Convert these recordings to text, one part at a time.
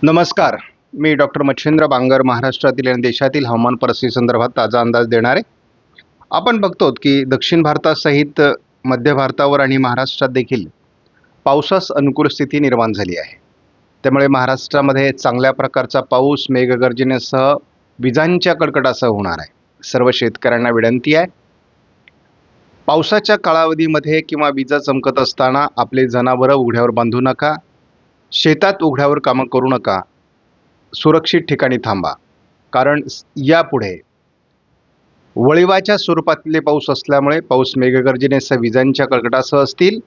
नमस्कार. मी डॉक्टर मच्छिंद्र बांगर महाराष्ट्रातील आणि देशातील हवामान परिस्थितीसंदर्भात ताजा अंदाज देणार आहे. आपण बघतो की दक्षिण भारतासहित मध्य भारतावर आणि महाराष्ट्रात देखील पावसास अनुकूल स्थिती निर्माण झाली आहे. त्यामुळे महाराष्ट्रामध्ये चांगल्या प्रकारचा पाऊस मेघगर्जनेसह विजांच्या कडकडासह होणार आहे. सर्व शेतकऱ्यांना विनंती आहे, पावसाच्या कालावधीमध्ये किंवा विजा चमकत असताना आपले जनावरं उघड्यावर बांधू नका, शेतात उघड्यावर कामं करू नका, सुरक्षित ठिकाणी थांबा. कारण यापुढे वळिवाच्या स्वरूपातले पाऊस असल्यामुळे पाऊस मेघगर्जनेसह विजांच्या कडकडासह असतील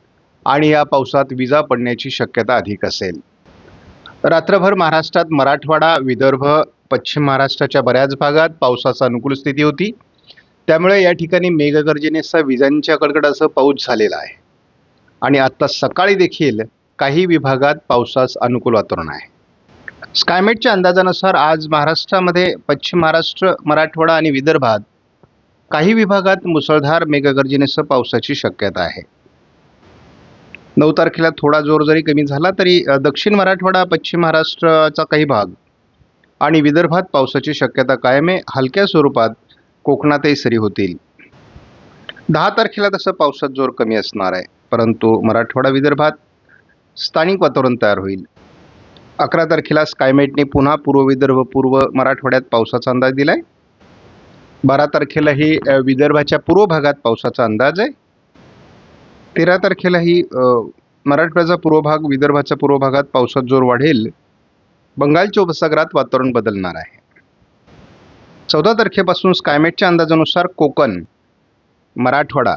आणि या पावसात विजा पडण्याची शक्यता अधिक असेल. रात्रभर महाराष्ट्रात मराठवाडा, विदर्भ, पश्चिम महाराष्ट्राच्या बऱ्याच भागात पावसाचा अनुकूल स्थिती होती. त्यामुळे या ठिकाणी मेघगर्जनेसह विजांच्या कडकडासह पाऊस झालेला आहे आणि आता सकाळी देखील काही विभागात पावसास अनुकूल वातावरण आहे. स्कायमेटच्या अंदाजानुसार आज महाराष्ट्रामध्ये पश्चिम महाराष्ट्र, मराठवाडा आणि विदर्भात काही विभागात मुसळधार मेघगर्जनेसह पावसाची शक्यता आहे. 9 तारखेला थोडा जोर जरी कमी झाला तरी दक्षिण मराठवाडा, पश्चिम महाराष्ट्राचा काही भाग आणि विदर्भात पावसाची शक्यता कायम आहे. हलक्या स्वरूपात कोकणातही सरी होतील. 10 तारखेला तसं पावसाचा जोर कमी असणार आहे, परंतु मराठवाडा, विदर्भात स्थानिक वातावरण तयार होईल. 11 तारखेला स्कायमेटने पुन्हा पूर्व विदर्भ, पूर्व मराठवाड्यात पावसाचा अंदाज दिला आहे. 12 तारखेलाही विदर्भाच्या पूर्व भागात पावसाचा अंदाज आहे. 13 तारखेलाही मराठवाड्याचा पूर्व भाग, विदर्भाच्या पूर्व भागात पावसाचा जोर वाढेल. बंगालच्या उपसागरात वातावरण बदलणार आहे. 14 तारखेपासून स्कायमेटच्या अंदाजानुसार कोकण, मराठवाडा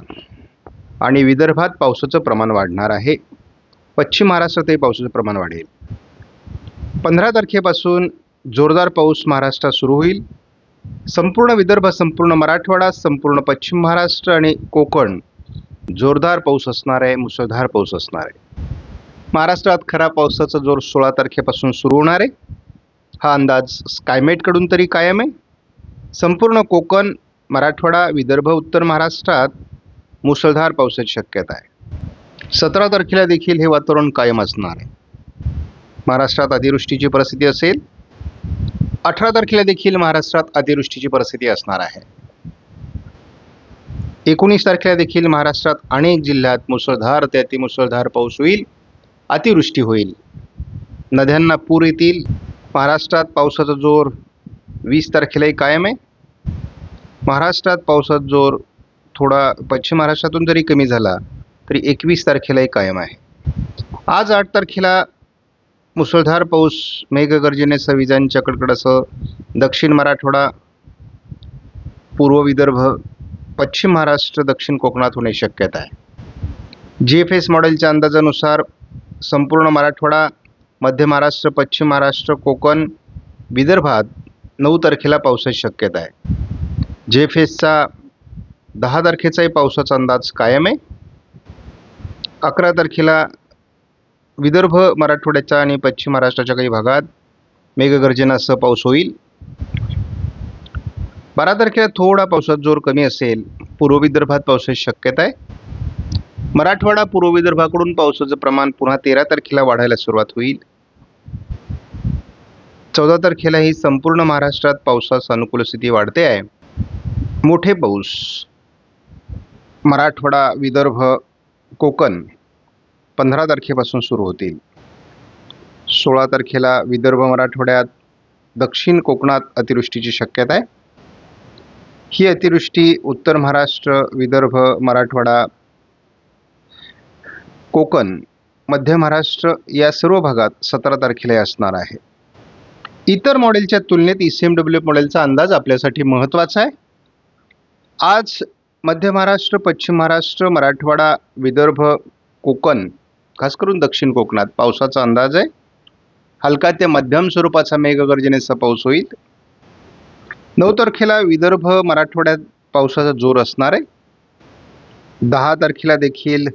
आणि विदर्भात पावसाचं प्रमाण वाढणार आहे. पश्चिम महाराष्ट्रातही पावसाचं प्रमाण वाढेल. 15 तारखेपासून जोरदार पाऊस महाराष्ट्रात सुरू होईल. संपूर्ण विदर्भ, संपूर्ण मराठवाडा, संपूर्ण पश्चिम महाराष्ट्र आणि कोकण जोरदार पाऊस असणार आहे, मुसळधार पाऊस असणार आहे. महाराष्ट्रात खरा पावसाचा जोर 16 तारखेपासून सुरू होणार आहे. हा अंदाज स्कायमेटकडून तरी कायम आहे. संपूर्ण कोकण, मराठवाडा, विदर्भ, उत्तर महाराष्ट्रात मुसळधार पावसाची शक्यता आहे. 17 तारखेला देखील हे वातावरण कायम असणार आहे. महाराष्ट्रात अतिवृष्टीची परिस्थिती असेल. 18 तारखेला देखील महाराष्ट्रात अतिवृष्टीची परिस्थिती असणार आहे. 19 तारखेला देखील महाराष्ट्रात अनेक जिल्ह्यात मुसळधार ते अतिमुसळधार पाऊस होईल, अतिवृष्टी होईल, नद्यांना पूर येतील. महाराष्ट्रात पावसाचा जोर 20 तारखेलाही कायम आहे. महाराष्ट्रात पावसाचा जोर थोडा पश्चिम महाराष्ट्रातून जरी कमी झाला तरी 21 तारखेलाही कायम आहे. आज 8 तारखेला मुसळधार पाऊस मेघगर्जनेसह विजांच्या कडकडासह दक्षिण मराठवाडा, पूर्व विदर्भ, पश्चिम महाराष्ट्र, दक्षिण कोकणात होण्याची शक्यता आहे. GFS मॉडेलच्या अंदाजानुसार संपूर्ण मराठवाडा, मध्य महाराष्ट्र, पश्चिम महाराष्ट्र, कोकण, विदर्भात 9 तारखेला पावसाची शक्यता आहे. GFSचा 10 तारखेचाही पावसाचा अंदाज कायम आहे. 11 तारखेला विदर्भ, मराठवाड्याच्या आणि पश्चिम महाराष्ट्राच्या काही भागात मेघगर्जनासह पाऊस होईल. 12 तारखेला थोडा पावसाचा जोर कमी असेल. पूर्व विदर्भात पावसाची शक्यता आहे. मराठवाडा, पूर्व विदर्भाकडून पावसाचं प्रमाण पुन्हा 13 तारखेला वाढायला सुरुवात होईल. 14 तारखेला ही संपूर्ण महाराष्ट्रात पावसास अनुकूल स्थिती वाढते आहे. मोठे पाऊस मराठवाडा, विदर्भ, कोकण 15 तारखेपासून सुरू होतील. 16 तारखेला विदर्भ, मराठवाड्यात, दक्षिण कोकणात अतिवृष्टीची शक्यता आहे. ही अतिवृष्टी उत्तर महाराष्ट्र, विदर्भ, मराठवाडा, कोकण, मध्य महाराष्ट्र या सर्व भागात 17 तारखेला असणार आहे. इतर मॉडेलच्या तुलनेत ECMWF मॉडेलचा अंदाज आपल्यासाठी महत्त्वाचा आहे. आज मध्य महाराष्ट्र, पश्चिम महाराष्ट्र, मराठवाडा, विदर्भ, कोकण, खास करून दक्षिण कोकणात पावसाचा अंदाज आहे. हलका ते मध्यम स्वरूपाचा मेघगर्जनेचा पाऊस होईल. 9 तारखेला विदर्भ, मराठवाड्यात पावसाचा जोर असणार आहे. 10 तारखेला देखील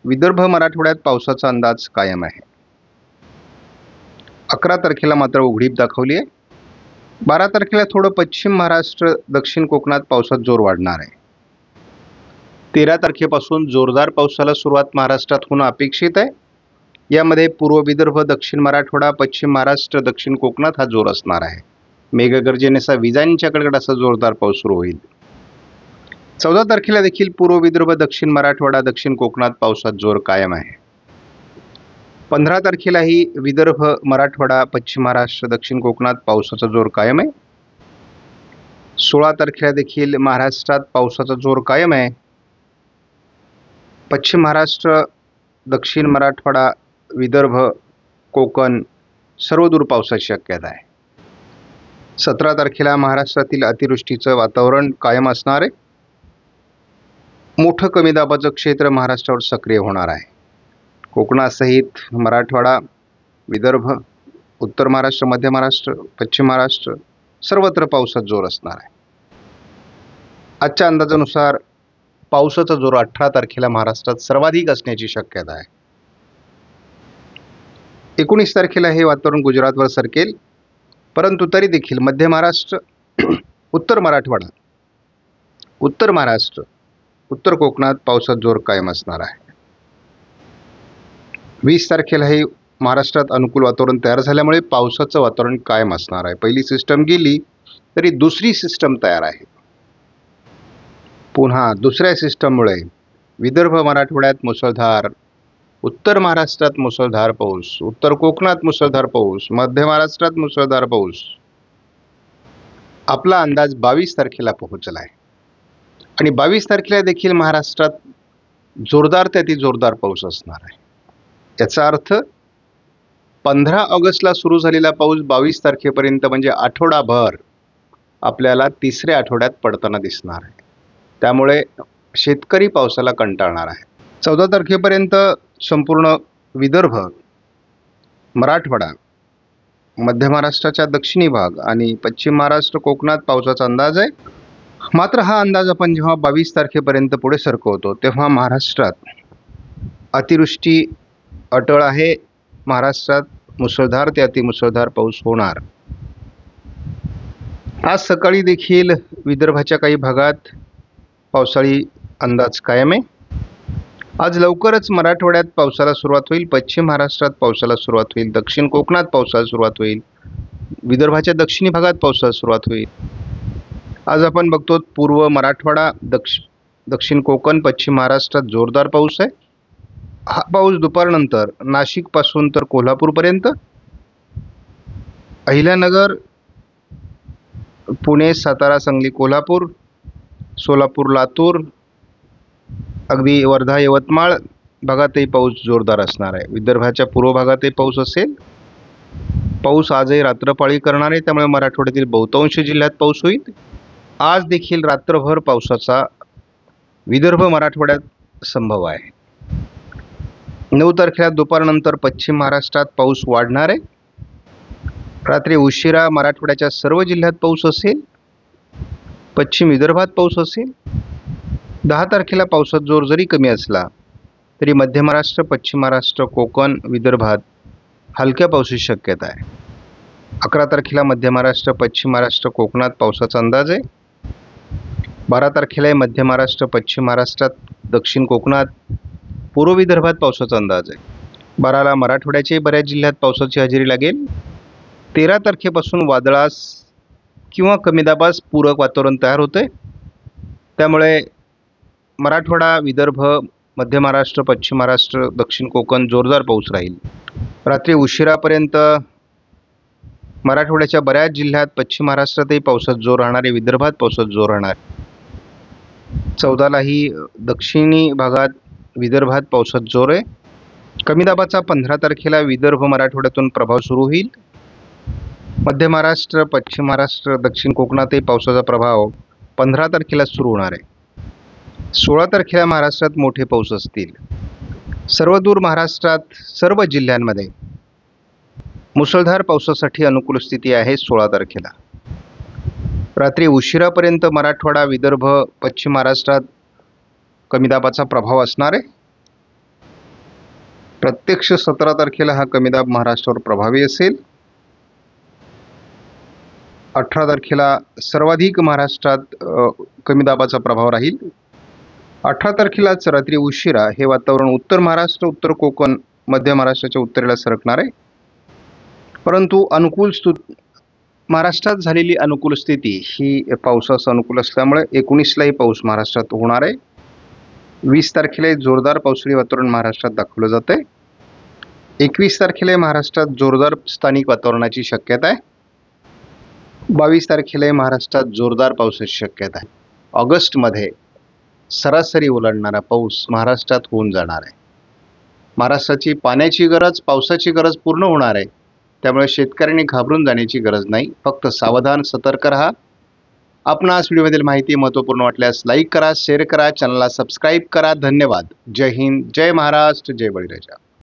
विदर्भ, मराठवाड्यात पावसाचा अंदाज कायम आहे. 11 तारखेला मात्र उघडीप दाखवली आहे. 12 तारखेला थोडं पश्चिम महाराष्ट्र, दक्षिण कोकणात पावसाचा जोर वाढणार आहे. 13 तारखेपासून जोरदार पावसाला सुरुवात महाराष्ट्रात होणं अपेक्षित आहे. यामध्ये पूर्व विदर्भ, दक्षिण मराठवाडा, पश्चिम महाराष्ट्र, दक्षिण कोकणात हा जोर असणार आहे. मेघगर्जनेचा विजांच्या कडकडाचा जोरदार पाऊस सुरू होईल. 14 तारखेला देखील पूर्व विदर्भ, दक्षिण मराठवाडा, दक्षिण कोकणात पावसाचा जोर कायम आहे. 15 तारखेलाही विदर्भ, मराठवाडा, पश्चिम महाराष्ट्र, दक्षिण कोकणात पावसाचा जोर कायम आहे. 16 तारखेला देखील महाराष्ट्रात पावसाचा जोर कायम आहे. पश्चिम महाराष्ट्र, दक्षिण मराठवाडा, विदर्भ, कोकण सर्वदूर पावसाची शक्यता आहे. 17 तारखेला महाराष्ट्रातील अतिवृष्टीचं वातावरण कायम असणार आहे. मोठं कमी दाबाचं क्षेत्र महाराष्ट्रावर सक्रिय होणार आहे. कोकणासहित मराठवाडा, विदर्भ, उत्तर महाराष्ट्र, मध्य महाराष्ट्र, पश्चिम महाराष्ट्र सर्वत्र पावसाचा जोर असणार आहे. आजच्या अंदाजानुसार पावसाचा जोर 18 तारखेला महाराष्ट्रात सर्वाधिक असण्याची शक्यता आहे. 19 तारखेला हे वातावरण गुजरातवर सरकेल, परंतु तरी देखील मध्य महाराष्ट्र, उत्तर मराठवाडा, उत्तर महाराष्ट्र, उत्तर कोकणात पावसाचा जोर कायम असणार आहे. 20 तारखेलाही महाराष्ट्रात अनुकूल वातावरण तयार झाल्यामुळे पावसाचं वातावरण कायम असणार आहे. पहिली सिस्टम गेली तरी दुसरी सिस्टम तयार आहे. पुन्हा दुसऱ्या सिस्टममुळे विदर्भ, मराठवाड्यात मुसळधार, उत्तर महाराष्ट्रात मुसळधार पाऊस, उत्तर कोकणात मुसळधार पाऊस, मध्य महाराष्ट्रात मुसळधार पाऊस. आपला अंदाज 22 तारखेला पोहोचला आहे आणि 22 तारखेला देखील महाराष्ट्रात जोरदार ते अति जोरदार पाऊस असणार आहे. याचा अर्थ 15 ऑगस्टला सुरू झालेला पाऊस 22 तारखेपर्यंत म्हणजे आठवडाभर आपल्याला तिसऱ्या आठवड्यात पडताना दिसणार आहे. त्यामुळे शेतकरी पावसाला कंटाळणार आहे. 14 तारखेपर्यंत संपूर्ण विदर्भ, मराठवाडा, मध्य महाराष्ट्राच्या दक्षिणी भाग आणि पश्चिम महाराष्ट्र, कोकणात पावसाचा अंदाज आहे. मात्र हा अंदाज आपण जेव्हा 22 तारखेपर्यंत पुढे सरकवतो तेव्हा महाराष्ट्रात अतिवृष्टी अटळ आहे. महाराष्ट्रात मुसळधार ते अतिमुसळधार पाऊस होणार. आज सकाळी देखील विदर्भाच्या काही भागात पावसाळी अंदाज कायम आहे. आज लवकरच मराठवाड्यात पावसाला सुरुवात होईल, पश्चिम महाराष्ट्रात पावसाला सुरुवात होईल, दक्षिण कोकणात पावसाला सुरुवात होईल, विदर्भाच्या दक्षिणी भागात पावसाला सुरुवात होईल. आज आपण बघतो पूर्व मराठवाडा, दक्षिण कोकण, पश्चिम महाराष्ट्रात जोरदार पाऊस आहे. हा पाऊस दुपारनंतर नाशिकपासून तर कोल्हापूरपर्यंत, अहिल्यानगर, पुणे, सातारा, सांगली, कोल्हापूर, सोलापूर, लातूर, अगदी वर्धा, यवतमाळ भागातही पाऊस जोरदार असणार आहे. विदर्भाच्या पूर्व भागातही पाऊस असेल. पाऊस आजही रात्रपाळी करणार आहे, त्यामुळे मराठवाड्यातील बहुतांश जिल्ह्यात पाऊस होईल. आज देखील रात्रभर पावसाचा विदर्भ, मराठवाड्यात संभव आहे. 9 तारखेला दुपारनंतर पश्चिम महाराष्ट्रात पाऊस वाढणार आहे. रात्री उशिरा मराठवाड्याच्या सर्व जिल्ह्यात पाऊस असेल. पश्चिम विदर्भात पाऊस असेल. 10 तारखेला पावसाचा जोर जरी कमी असला तरी मध्य महाराष्ट्र, पश्चिम महाराष्ट्र, कोकण, विदर्भात हलक्या पावसाची शक्यता आहे. 11 तारखेला मध्य महाराष्ट्र, पश्चिम महाराष्ट्र, कोकणात पावसाचा अंदाज आहे. 12 तारखेला मध्य महाराष्ट्र, पश्चिम महाराष्ट्रात, दक्षिण कोकणात, पूर्व विदर्भात पावसाचा अंदाज आहे. 12ला मराठवाड्याच्याही बऱ्याच जिल्ह्यात पावसाची हजेरी लागेल. 13 तारखेपासून वादळास किंवा कमी दाबास पूरक वातावरण तयार होते. त्यामुळे मराठवाडा, विदर्भ, मध्य महाराष्ट्र, पश्चिम महाराष्ट्र, दक्षिण कोकण जोरदार पाऊस राहील. रात्री उशिरापर्यंत मराठवाड्याच्या बऱ्याच जिल्ह्यात, पश्चिम महाराष्ट्रातही पावसाचा जोर राहणार आहे. विदर्भात पावसाचा जोर राहणार. 14लाही दक्षिणी भागात, विदर्भात पावसाचा जोर आहे. कमी दाबाचा 15 तारखेला विदर्भ, मराठवाड्यातून प्रभाव सुरू होईल. मध्य महाराष्ट्र, पश्चिम महाराष्ट्र, दक्षिण कोकणातही पावसाचा प्रभाव 15 तारखेला सुरू होणार आहे. 16 तारखेला महाराष्ट्रात मोठे पाऊस असतील. सर्वदूर महाराष्ट्रात सर्व जिल्ह्यांमध्ये मुसळधार पावसासाठी अनुकूल स्थिती आहे. 16 तारखेला रात्री उशिरापर्यंत मराठवाडा, विदर्भ, पश्चिम महाराष्ट्रात कमी दाबाचा प्रभाव असणार आहे. प्रत्यक्ष 17 तारखेला हा कमी दाब महाराष्ट्रावर प्रभावी असेल. 18 तारखेला सर्वाधिक महाराष्ट्रात कमी दाबाचा प्रभाव राहील. 18 तारखेलाच रात्री उशिरा हे वातावरण उत्तर महाराष्ट्र, उत्तर कोकण, मध्य महाराष्ट्राच्या उत्तरेला सरकणार आहे. परंतु महाराष्ट्रात झालेली अनुकूल स्थिती ही पावसास अनुकूल असल्यामुळे 19लाही पाऊस महाराष्ट्रात होणार आहे. 20 तारखेला जोरदार पावसाळी वातावरण महाराष्ट्रात दाखवलं जात आहे. 21 तारखेला महाराष्ट्रात जोरदार स्थानिक वातावरणाची शक्यता आहे. 22 तारखेला महाराष्ट्रात जोरदार पावसाची शक्यता आहे. ऑगस्टमध्ये सरासरी ओलांडणारा पाऊस महाराष्ट्रात होऊन जाणार आहे. महाराष्ट्राची पाण्याची गरज, पावसाची गरज पूर्ण होणार आहे. त्यामुळे शेतकऱ्यांनी घाबरून जाण्याची गरज नाही. फक्त सावधान, सतर्क राहा. आपणास व्हिडिओमधील माहिती महत्त्वपूर्ण वाटल्यास लाईक करा, शेअर करा, चॅनलला सबस्क्राईब करा. धन्यवाद. जय हिंद, जय महाराष्ट्र, जय बळीराजा.